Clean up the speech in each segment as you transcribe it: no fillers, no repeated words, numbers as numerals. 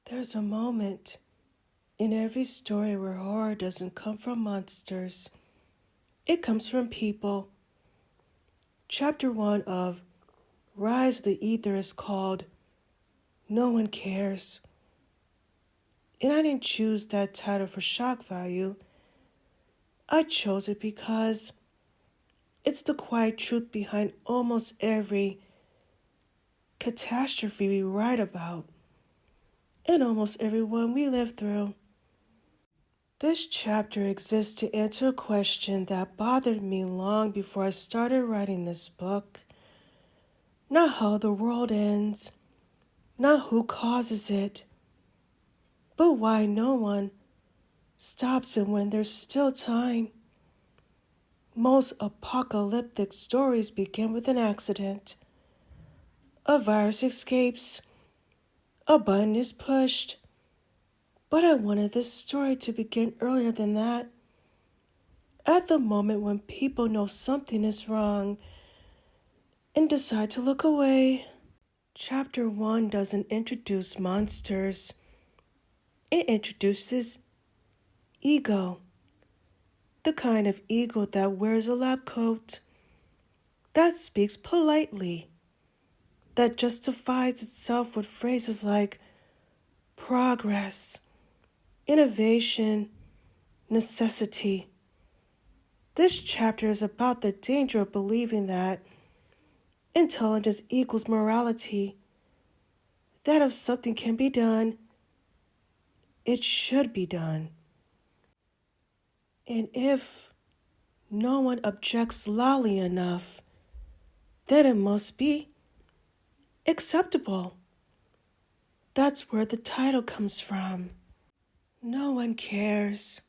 There's a moment in every story where horror doesn't come from monsters. It comes from people. Chapter 1 of Rise of the Ether is called No One Cares. And I didn't choose that title for shock value. I chose it because it's the quiet truth behind almost every catastrophe we write about and almost every one we live through. This chapter exists to answer a question that bothered me long before I started writing this book. Not how the world ends, not who causes it, but why no one stops it when there's still time. Most apocalyptic stories begin with an accident. A virus escapes, a button is pushed. But I wanted this story to begin earlier than that. At the moment when people know something is wrong and decide to look away. Chapter 1 doesn't introduce monsters. It introduces ego. The kind of ego that wears a lab coat, that speaks politely, that justifies itself with phrases like progress, innovation, necessity. This chapter is about the danger of believing that intelligence equals morality, that if something can be done, it should be done. And if no one objects loudly enough, then it must be acceptable. That's where the title comes from. No one cares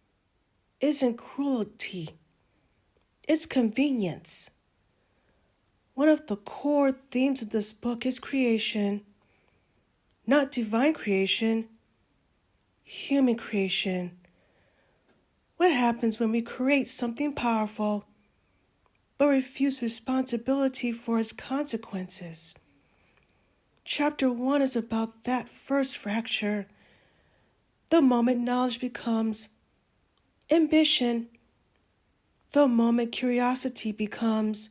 isn't cruelty, it's convenience. One of the core themes of this book is creation, not divine creation, human creation. What happens when we create something powerful but refuse responsibility for its consequences? Chapter 1 is about that first fracture, the moment knowledge becomes ambition, the moment curiosity becomes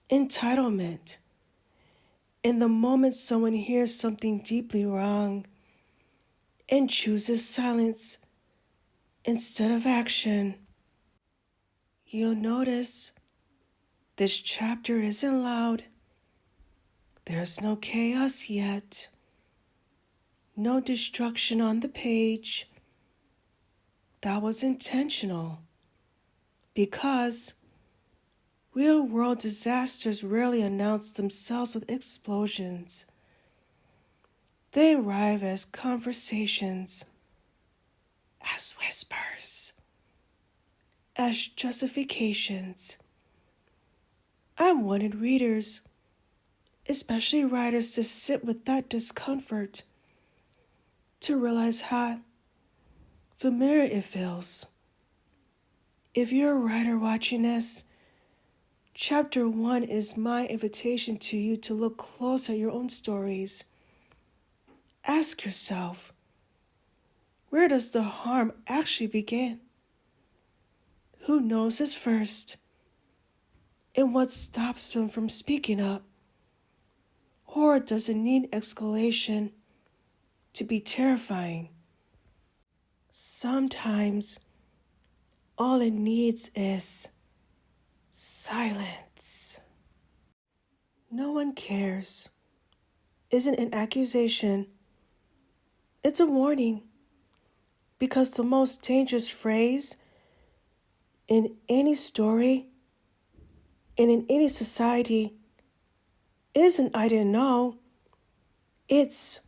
entitlement, and the moment someone hears something deeply wrong and chooses silence instead of action. You'll notice this chapter isn't loud. There's no chaos yet. No destruction on the page. That was intentional because real-world disasters rarely announce themselves with explosions. They arrive as conversations, as whispers, as justifications. I wanted readers, especially writers, to sit with that discomfort, to realize how familiar it feels. If you're a writer watching this, Chapter 1 is my invitation to you to look close at your own stories. Ask yourself, where does the harm actually begin? Who notices first? And what stops them from speaking up? Horror doesn't need escalation to be terrifying. Sometimes all it needs is silence. No one cares isn't an accusation. It's a warning. Because the most dangerous phrase in any story and in any society isn't I didn't know. It's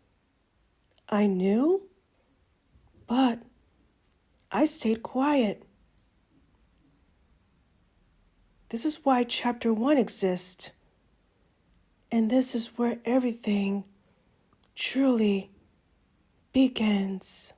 I knew, but I stayed quiet. This is why Chapter 1 exists. And this is where everything truly begins.